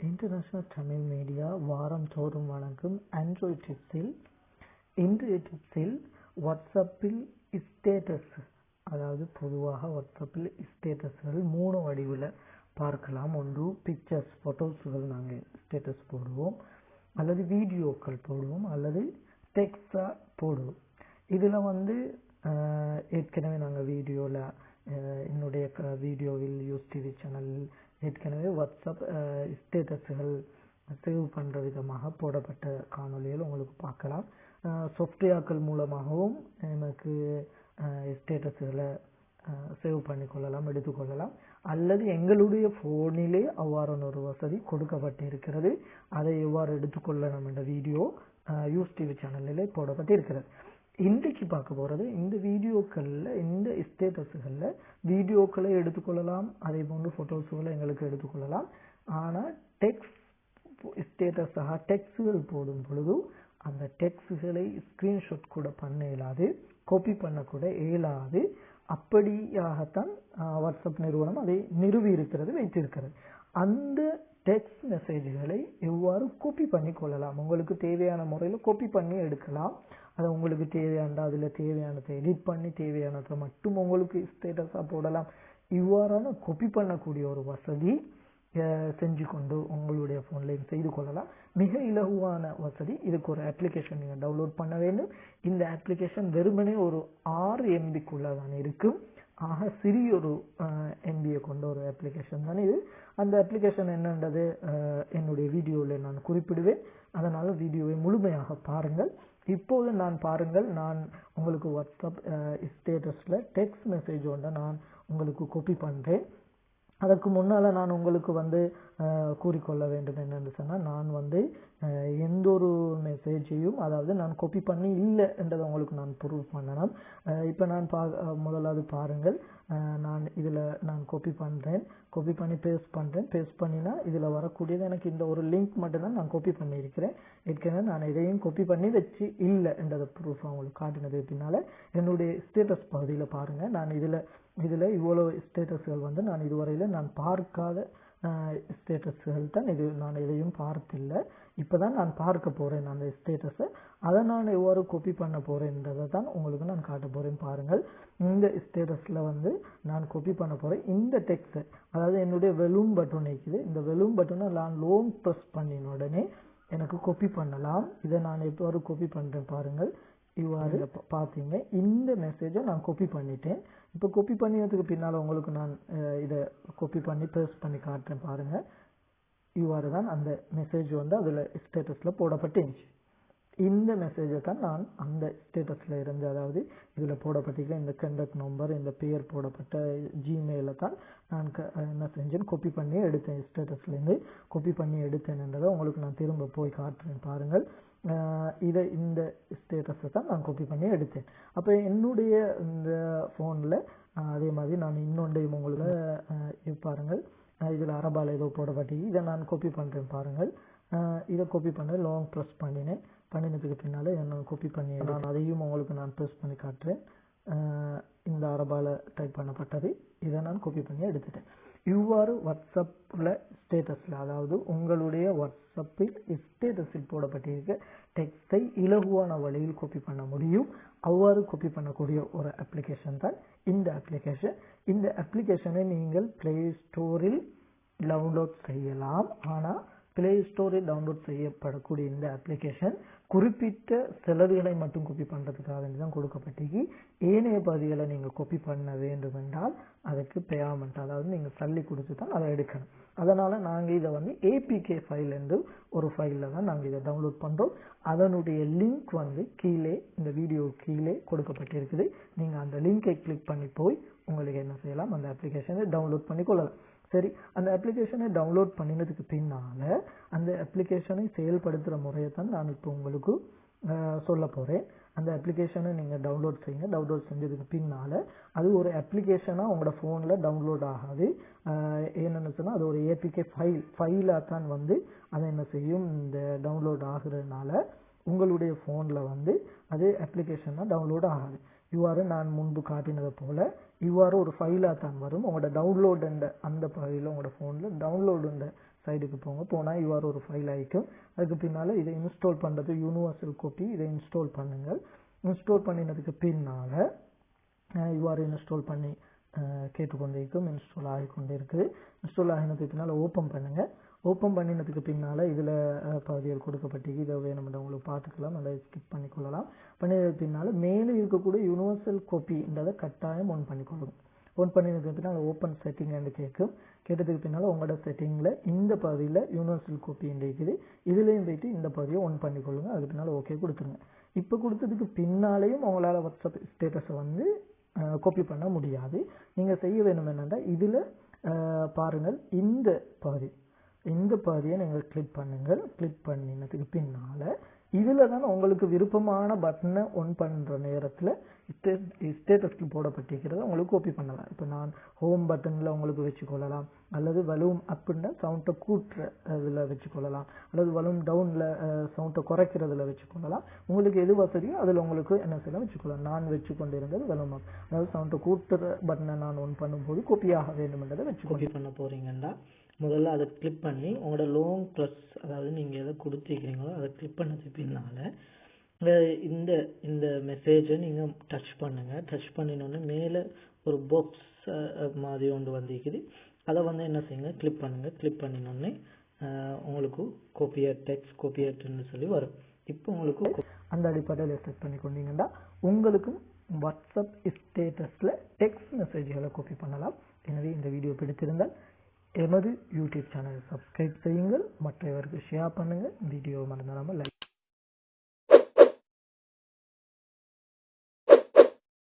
International Tamil media வாரம் தோறும் வழங்கும் ஆண்ட்ராய்டு டிப்ஸில் இன்றைய டிப்ஸில் வாட்ஸ்அப்பில் ஸ்டேட்டஸ், அதாவது பொதுவாக வாட்ஸ்அப்பில் ஸ்டேட்டஸ்கள் 3 வடிவில் பார்க்கலாம். ஒன்று பிக்சர்ஸ், ஃபோட்டோஸ்கள் நாங்கள் ஸ்டேட்டஸ் போடுவோம், அல்லது வீடியோக்கள் போடுவோம், அல்லது டெக்ஸ்டாக போடுவோம். இதில் ஏற்கனவே நாங்கள் வீடியோவில் என்னுடைய வீடியோவில் யூஸ் டிவி சேனலில் ஏற்கனவே வாட்ஸ்அப் ஸ்டேட்டஸ்கள் சேவ் பண்ணுற விதமாக போடப்பட்ட காணொலிகள் உங்களுக்கு பார்க்கலாம். சாஃப்ட்வேர்கள் மூலமாகவும் எனக்கு ஸ்டேட்டஸ்களை சேவ் பண்ணிக்கொள்ளலாம், எடுத்துக்கொள்ளலாம். அல்லது எங்களுடைய ஃபோனிலே அவ்வாறான ஒரு வசதி கொடுக்கப்பட்டிருக்கிறது. அதை எவ்வாறு எடுத்துக்கொள்ளலாம் என்ற வீடியோ யூஸ் டிவி சேனலிலே போடப்பட்டிருக்கிறது. இன்றைக்கு பார்க்க போகிறது, இந்த வீடியோக்களில் இந்த ஸ்டேட்டஸ்களில் வீடியோக்களை எடுத்துக்கொள்ளலாம், அதே போன்று ஃபோட்டோஸுகளை எங்களுக்கு எடுத்துக்கொள்ளலாம். ஆனால் டெக்ஸ்ட் ஸ்டேட்டஸாக டெக்ஸ்ட்கள் போடும் பொழுது அந்த டெக்ஸ்ட்களை ஸ்க்ரீன்ஷாட் கூட பண்ண இயலாது, காப்பி பண்ணக்கூட இயலாது. அப்படியாகத்தான் வாட்ஸ்அப் நிறுவனம் அதை நிறுவி இருக்கிறது, வைத்திருக்கிறது. அந்த டெக்ஸ்ட் மெசேஜ்களை எவ்வாறு காப்பி பண்ணி கொள்ளலாம், உங்களுக்கு தேவையான முறையில் காப்பி பண்ணி எடுக்கலாம். அது உங்களுக்கு தேவையான அதில் தேவையானதை எடிட் பண்ணி தேவையானதை மட்டும் உங்களுக்கு ஸ்டேட்டஸாக போடலாம். இவ்வாறான காப்பி பண்ணக்கூடிய ஒரு வசதி செஞ்சு கொண்டு உங்களுடைய ஃபோன்லையும் செய்து கொள்ளலாம். மிக இலகுவான வசதி. இதுக்கு ஒரு அப்ளிகேஷன் நீங்கள் டவுன்லோட் பண்ண வேண்டும். இந்த அப்ளிகேஷன் வெறுமனே ஒரு 6 MBக்குள்ளே தான் இருக்கும். ஆக சிறிய ஒரு MBயை கொண்ட ஒரு அப்ளிகேஷன் தான் இது. அந்த அப்ளிகேஷன் என்னன்றது என்னுடைய வீடியோவில் நான் குறிப்பிடுவேன். அதனால் வீடியோவை முழுமையாக பாருங்கள். இப்போது நான் உங்களுக்கு வாட்ஸ்அப் ஸ்டேட்டஸில் டெக்ஸ்ட் மெசேஜ் ஒன்றை நான் உங்களுக்கு காப்பி பண்ணுறேன். அதற்கு முன்னால் நான் உங்களுக்கு கூறிக்கொள்ள வேண்டும் என்னென்னு சொன்னால், நான் எந்த ஒரு மெசேஜையும், அதாவது நான் காப்பி பண்ணி இல்லை என்றதை உங்களுக்கு நான் ப்ரூவ் பண்ணணும். இப்போ நான் முதலாவது பாருங்கள், நான் காப்பி பண்ணுறேன், காப்பி பண்ணி பேஸ்ட் பண்ணுறேன். பேஸ்ட் பண்ணினா இதில் வரக்கூடியது எனக்கு இந்த ஒரு லிங்க் மட்டும்தான் நான் காப்பி பண்ணியிருக்கிறேன். ஏற்கனவே நான் இதையும் காப்பி பண்ணி வச்சு இல்லை என்றதை ப்ரூஃப் அவங்களுக்கு காட்டினது பின்னால் என்னுடைய ஸ்டேட்டஸ் பகுதியில் பாருங்கள். நான் இதில் இவ்வளோ ஸ்டேட்டஸ்கள் நான் இதுவரையில் நான் பார்க்காத ஸ்டேட்டஸ்கள் தான். நான் எதையும் பார்த்தில்லை, இப்போ தான் நான் பார்க்க போகிறேன் அந்த ஸ்டேட்டஸை. அதை நான் எவ்வாறு காப்பி பண்ண போகிறேன்றதை தான் உங்களுக்கு நான் காட்ட போகிறேன். பாருங்கள், இந்த ஸ்டேட்டஸில் நான் காப்பி பண்ண போகிறேன் இந்த டெக்ஸ்ட்டை. அதாவது என்னுடைய வெலூம் பட்டன் இருக்குது. இந்த வெலூம் பட்டனை நான் லாங் ப்ரெஸ் பண்ணின உடனே எனக்கு காப்பி பண்ணலாம். இதை நான் எவ்வாறு காப்பி பண்ணுறேன் பாருங்கள். இவ்வாறு பார்த்தீங்க, இந்த மெசேஜை நான் காப்பி பண்ணிட்டேன். இப்போ காப்பி பண்ணினதுக்கு பின்னால் உங்களுக்கு நான் இதை காப்பி பண்ணி பேஸ்ட் பண்ணி காட்டுறேன் பாருங்கள். இவ்வாறு தான் அந்த மெசேஜ் அதில் ஸ்டேட்டஸில் போடப்பட்டுச்சு. இந்த மெசேஜை தான் நான் அந்த ஸ்டேட்டஸில் இருந்து, அதாவது இதில் போடப்பட்டிருக்க இந்த கண்டக்ட் நம்பர், இந்த பெயர் போடப்பட்ட ஜிமெயிலை தான் நான் என்ன செஞ்சேன், காப்பி பண்ணி எடுத்தேன். ஸ்டேட்டஸ்லேருந்து காப்பி பண்ணி எடுத்தேன்ன்றதை உங்களுக்கு நான் திரும்ப போய் காட்டுறேன் பாருங்கள். இந்த ஸ்டேட்டஸை தான் நான் காப்பி பண்ணி எடுத்தேன். அப்போ என்னுடைய இந்த ஃபோனில் அதே மாதிரி நான் இன்னொன்றையும் உங்களுக்கு பாருங்கள். இதில் அரபால் ஏதோ போடப்பட்டு இதை நான் காப்பி பண்ணுறேன் பாருங்கள். இதை காப்பி பண்ண லாங் ப்ரெஸ் பண்ணினதுக்கு பின்னால் நான் காப்பி பண்ணி நான் அதையும் உங்களுக்கு நான் ப்ரெஸ் பண்ணி காட்டுறேன். இந்த அரபால் டைப் பண்ணப்பட்டது, இதை நான் காப்பி பண்ணி எடுத்துட்டேன். இவ்வாறு வாட்ஸ்அப்பில் ஸ்டேட்டஸில், அதாவது உங்களுடைய வாட்ஸ்அப்பில் ஸ்டேட்டஸில் போடப்பட்டிருக்க டெக்ஸ்டை இலகுவான வழியில் காப்பி பண்ண முடியும். அவ்வாறு காப்பி பண்ணக்கூடிய ஒரு அப்ளிகேஷன் தான் இந்த அப்ளிகேஷன். இந்த அப்ளிகேஷனை நீங்கள் பிளே ஸ்டோரில் டவுன்லோட் செய்யலாம். ஆனால் பிளே ஸ்டோரில் டவுன்லோட் செய்யப்படக்கூடிய இந்த அப்ளிகேஷன் குறிப்பிட்ட செலவுகளை மட்டும் காப்பி பண்ணுறதுக்காக வேண்டி தான் கொடுக்கப்பட்டிருக்கு. ஏனைய பகுதிகளை நீங்கள் காப்பி பண்ண வேண்டும் என்றால் அதுக்கு பேமெண்ட், அதாவது நீங்கள் சல்லி கொடுத்து தான் அதை எடுக்கணும். அதனால் நாங்கள் இதை APK ஃபைல் என்று ஒரு ஃபைலில் தான் நாங்கள் இதை டவுன்லோட் பண்ணுறோம். அதனுடைய லிங்க் கீழே, இந்த வீடியோ கீழே கொடுக்கப்பட்டிருக்குது. நீங்கள் அந்த லிங்கை கிளிக் பண்ணி போய் உங்களுக்கு என்ன செய்யலாம், அந்த அப்ளிகேஷனை டவுன்லோட் பண்ணி கொள்ளலாம். சரி, அந்த அப்ளிகேஷனை டவுன்லோட் பண்ணினதுக்கு பின்னால் அந்த அப்ளிகேஷனை செயல்படுத்துகிற முறையை தான் நான் இப்போ உங்களுக்கு சொல்ல போகிறேன். அந்த அப்ளிகேஷனை நீங்கள் டவுன்லோட் செய்யுங்க. டவுன்லோட் செஞ்சதுக்கு பின்னால் அது ஒரு அப்ளிகேஷனாக உங்களோட ஃபோனில் டவுன்லோட் ஆகாது. என்னென்னு சொன்னால் அது ஒரு APK ஃபைலாக தான் அதை என்ன செய்யும், இந்த டவுன்லோட் ஆகுறதுனால உங்களுடைய ஃபோனில் அது அப்ளிகேஷனாக டவுன்லோட் ஆகாது. இவ்வாறு நான் முன்பு காட்டினதை போல இவ்வாறு ஒரு ஃபைலாக தான் வரும். உங்களோட டவுன்லோட் அந்த பகுதியில் உங்களோட ஃபோனில் டவுன்லோடு சைடுக்கு போனால் இவ்வாறு ஒரு ஃபைல் ஆகிக்கும். அதுக்கு பின்னால் இதை இன்ஸ்டால் பண்ணுறது யூனிவர்சல் காப்பி. இதை இன்ஸ்டால் பண்ணுங்கள். இன்ஸ்டால் பண்ணினதுக்கு பின்னால் இவ்வாறு இன்ஸ்டால் பண்ணி கேட்டுக்கொண்டிருக்கும். இன்ஸ்டால் ஆகிக்கொண்டே இருக்குது. இன்ஸ்டால் ஆகினதுக்கு பின்னால் ஓப்பன் பண்ணுங்கள். ஓப்பன் பண்ணினதுக்கு பின்னால் இதில் பகுதிகள் கொடுக்கப்பட்டிருக்கு. இதை வேணுமென்று உங்களுக்கு பார்த்துக்கலாம். அதை ஸ்கிப் பண்ணிக்கொள்ளலாம். பண்ணினதுக்கு பின்னால் மேலே இருக்கக்கூடிய யூனிவர்சல் காப்பின்றதை கட்டாயம் ஆன் பண்ணிக்கொள்ளும். ஆன் பண்ணினதுக்கு பின்னால் ஓப்பன் செட்டிங் என்று கேட்டதுக்கு பின்னால் உங்களோட செட்டிங்கில் இந்த பகுதியில் யூனிவர்சல் காப்பி இருக்குது. இதுலேயும் போயிட்டு இந்த பகுதியை ஆன் பண்ணிக்கொள்ளுங்க. அதுக்கு பின்னால் ஓகே கொடுத்துருங்க. இப்போ கொடுத்ததுக்கு பின்னாலேயும் உங்களால் வாட்ஸ்அப் ஸ்டேட்டஸை வந்து காப்பி பண்ண முடியாது. நீங்கள் செய்ய வேணும் என்னென்னா இதில் பாருங்கள், இந்த பகுதியை நீங்கள் கிளிக் பண்ணுங்கள். கிளிக் பண்ணினதுக்கு பின்னால் இதில் தான் உங்களுக்கு விருப்பமான பட்டனை ஒன் பண்ணுற நேரத்தில் ஸ்டேட்டஸ்க்கு போடப்பட்டிருக்கிறத உங்களுக்கு காப்பி பண்ணலாம். இப்போ நான் ஹோம் பட்டனில் உங்களுக்கு வச்சுக்கொள்ளலாம், அல்லது வலூம் அப்புடின்னா சவுண்டை கூட்டுற இதில் வச்சுக்கொள்ளலாம், அல்லது வலூம் டவுனில் சவுண்டை குறைக்கிறதுல வச்சுக்கொள்ளலாம். உங்களுக்கு எது வசதியோ அதில் உங்களுக்கு என்ன செய்யலாம் வச்சுக்கொள்ளலாம். நான் வச்சு கொண்டு இருந்தது வலூம் அப், அதாவது சவுண்டை கூட்டுற பட்டனை நான் ஒன் பண்ணும்போது காப்பியாக வேண்டுமென்றதை வச்சு காப்பி பண்ண போகிறீங்கன்னா முதல்ல அதை கிளிக் பண்ணி உங்களோட லாங் ப்ளஸ், அதாவது நீங்கள் எதை கொடுத்துருக்கிறீங்களோ அதை கிளிக் பண்ணதுக்கு பின்னால் இந்த மெசேஜை நீங்கள் டச் பண்ணுங்கள். டச் பண்ணினோடனே மேலே ஒரு பாக்ஸ் மாதிரி ஒன்று வந்துருக்குது. அதை வந்து என்ன செய்யுங்க, கிளிக் பண்ணுங்கள். கிளிக் பண்ணினோடனே உங்களுக்கு காப்பியர் டெக்ஸ்ட் காப்பியர்ன்னு சொல்லி வரும். இப்போ உங்களுக்கு அந்த அடிப்படையில் செட் பண்ணி கொண்டீங்கன்னா உங்களுக்கும் வாட்ஸ்அப் ஸ்டேட்டஸில் டெக்ஸ்ட் மெசேஜ்களை காப்பி பண்ணலாம். எனவே இந்த வீடியோ பிடித்திருந்தால் எமது யூடியூப் சேனலை சப்ஸ்கிரைப் செய்யுங்கள், மற்றவருக்கு ஷேர் பண்ணுங்கள், வீடியோ மறந்துடாமல் லைக்